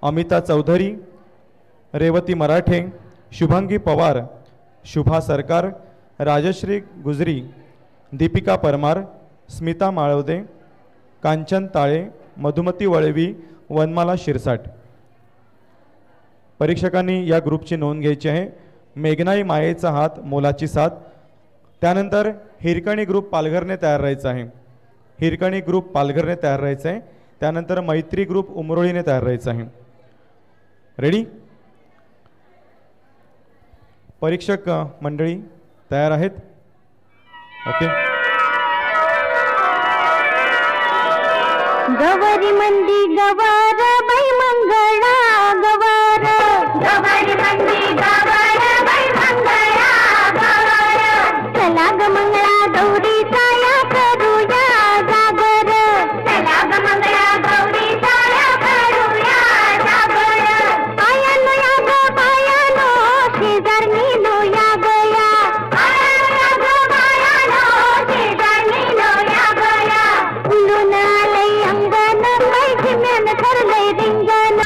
अमिता चौधरी, रेवती मराठे, शुभांगी पवार, शुभा सरकार, राजश्री गुजरी, दीपिका परमार, स्मिता माळवदे, कांचन ताळे, मधुमती वळवी, वनमाला शिरसाट. परीक्षकांनी या ग्रुपची नोंद घ्यायची आहे. मेघनाई मायेचा हात मोलाची साथ. त्यानंतर हिरकणी ग्रुप पालघरने तयार राहायचं आहे. हिरकणी ग्रुप पालघरने तयार राहायचं आहे. त्यानंतर मैत्री ग्रुप उमरोळीने तयार राहायचं आहे. रेडी? परीक्षक मंडळी तयार आहेत? ओके. गवारी मंदी गवार बाई मंगळा गवार, गवारी मंदी गवार बाई मंगळा गवार. चला ग मंगळा गौरी साया करूया जागर, चला ग मंगळा गौरी साया करूया जागर. पायानो या ग पायानो शेजारनी नो या गया, पायानो या ग पायानो शेजारनी नो या गया. उलून आलंय अंगण मैत्रिम्यान ठरलंय रिंगण.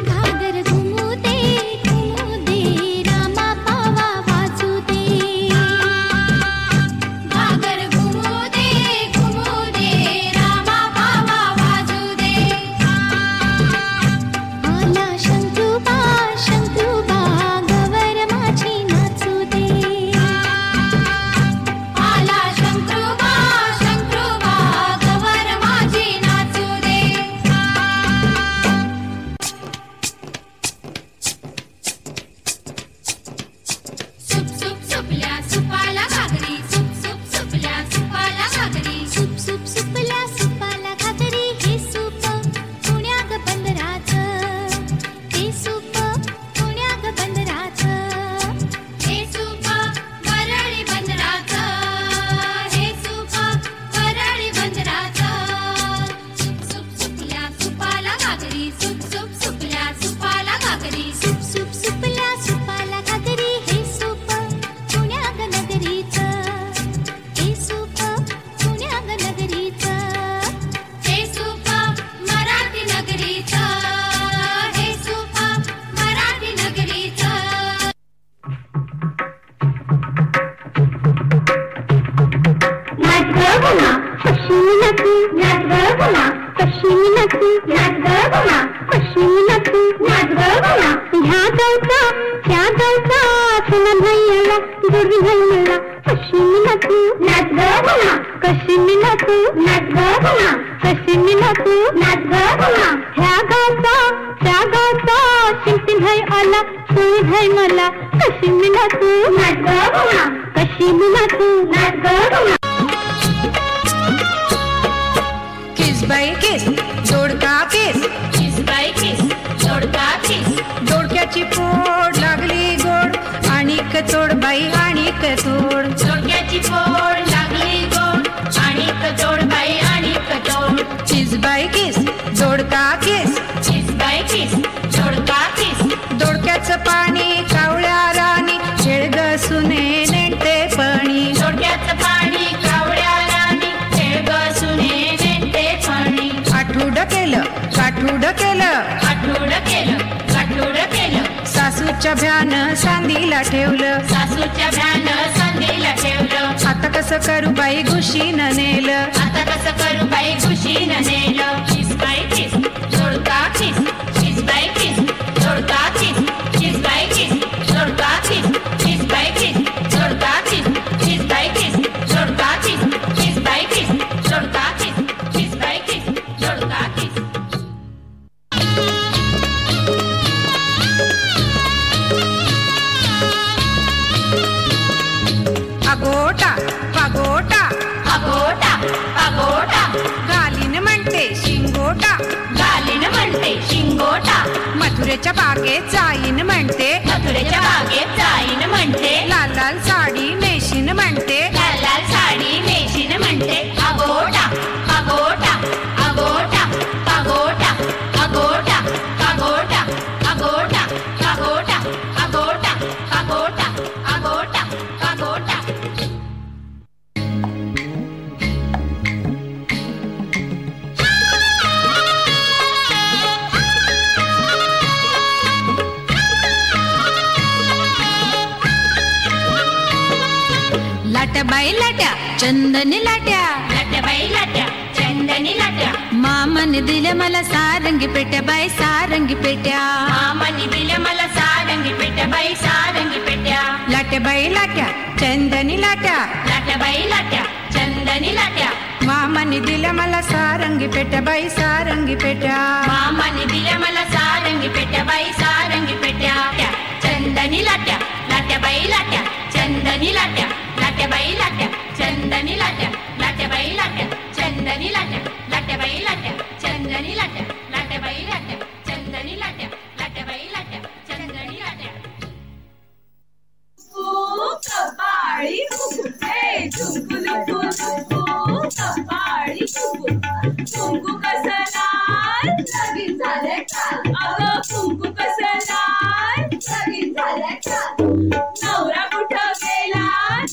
घागर घुमू दे रामा पावा वाजू दे. घागर घुमू दे रामा पावा वाजू दे. आला शंकरूबा शंकरूबा गवर माझी नाचू दे. आला शंकरूबा शंकरूबा गवर माझी नाचू दे. सुप सुप सुपल्या सुपाला घागरी, सुप सुप सुपल्या सुपाला घागरी, सुप सुप सुपल्या सुपाला घागरी. हे सूप पुण्या ग बंदराचं, हे सूप पुण्या ग बंदराचं, हे सूप वरळी बंदराचं, हे सूप वरळी बंदराचं. सुप सुप सुपल्या सुपाला घागरी, सुप सुप सुपल्या सुपाला घागरी, सुप सुप सुपल्या सुपाला घागरी. हे सूप पुण्या ग नगरीचं, हे सूप पुण्या ग नगरीचं, हे सूप मराठी नगरीचं, हे सूप मराठी नगरीचं. नाच ग गुना पश्चिमी नक्की, नाच ग गुना पश्चिमी नक्की, नाच ग गुना पश्चिमी नक्की, नाच ग गुना. ह्या गावचा त्या गावचा सुना भैयाला जोडी भैयाला पश्चिमी नक्की, नाच ग गुना पश्चिमी नक्की, नाच ग गुना पश्चिमी नक्की, नाच ग गुना. ह्या गावचा त्या गावचा शिंपी भाई आला सोळी भाई मला पश्चिमी नक्की, नाच ग गुना पश्चिमी नक्की, नाच ग गुना. किस बाई किस जोडका किस, किस बाई किस जोडका किस. जोडक्याची पोड लागली गोड, आणिक चोड बाई आणिक चोड. जोडक्याची पोड लागली गोड, आणिक जोड बाई आणिक जोड. किस बाई किस जोडका किस, किस बाई किस जोडका किस. दोडक्याचं पाणी कावळ्या राणी, शेळग सुने नेते पणी. जोडक्याचं पाणी कावड्या राणी, खेळग सुने नेते फणी. आठवड केलं काठूड केलं, आठवड केलं काठवड केलं. सासूच्या भ्यान सांदीला ठेवलं, सासूच्या भ्यान संधीला ठेवलं. आता कसं करू बाई घुशीनं नेलं. आता कसं करू बाई खुशीनं नेलं. किस बाई किस जोडका किस, किस बाई किस जोडका किस, किस बाई किस जोडका किस, किस बाई किस जोडका किस, किस बाई किस जोडका किस, किस बाई किस जोडका किस, किस बाई किस जोडका किस. अगोटा पगोटा अगोटा अगोटा. गालीन म्हणते शिंगोटा, गालीन म्हणते शिंगोटा. मथुरेच्या बागेत जाईन म्हणते, मथुरेच्या बागेत जाईन म्हणते. लाल लाल साडी नेशीन म्हणते, लाल लाल साडी नेशीन म्हणते. अगोटा अगोटा अगोटा अगोटा अगोटा अगोटा अगोटा अगोटा अगोटा अगोटा अगोटा अगोटा लाट्या बाई लाट्या चंदनी लाट्या, लाट्या बाई लाट्या चंदनी लाट्या, मामाने दिल्या मला सारंगी पेट्या बाई सारंगी पेट्या, मामाने दिल्या मला सारंगी पेट्या बाई सारंगी पेट्या, लाट्या बाई लाट्या चंदनी लाट्या, लाट्या बाई लाट्या चंदनी लाट्या, मामाने दिल्या मला सारंगी पेट्या बाई सारंगी पेट्या, मामाने दिल्या मला सारंगी पेट्या बाई सारंगी पेट्या, चंदनी लाट्या, लाट्या बाई लाट्या चंदनी लाट्या, लाट्या बाई लाट्या चंदनी लाट्या, लाट्या बाई लाट्या चंदनी लाट्या, लाट्या बाई लाट्या चंदनी लाट्या, लाट्या बाई लाट्या चंदनी लाट्या, लाट्या बाई लाट्या चंदनी लाट्या. कपाळी कुकू हे झुंकू लुकू झुंकू कपाळी कुकू कुंकू कसं लाल लगीन झालंय काल, अगं कुंकू कसं लाल लगीन झालंय काल, नवरा कुठं गेला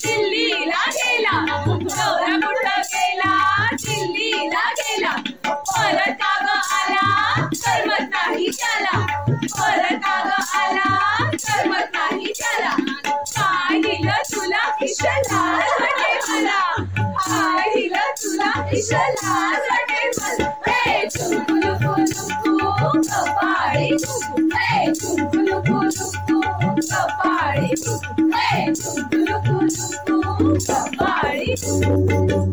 दिल्लीला गेला, नवरा कुठं गेला दिल्लीला गेला, परत का ग आला करमत नाही त्याला, परत का ग आला करमत नाही त्याला, काय दिलं तुला किशलाल वाटे मला, काय दिलं तुला किशलाल वाटे मला, हे झुंकू लुकू झुंकू कपाळी कुकू, हे झुंकू लुकू झुंकू कपाळी कुकू, हे झुंकू लुकू झुंकू कपाळी कुकू.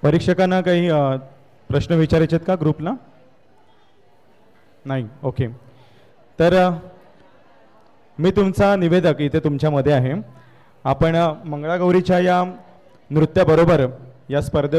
परीक्षकांना काही प्रश्न विचारायचे आहेत का ग्रुपला? नाही. ओके. तर मी तुमचा निवेदक इथे तुमच्यामध्ये आहे. आपण मंगळागौरीच्या या नृत्याबरोबर या स्पर्धे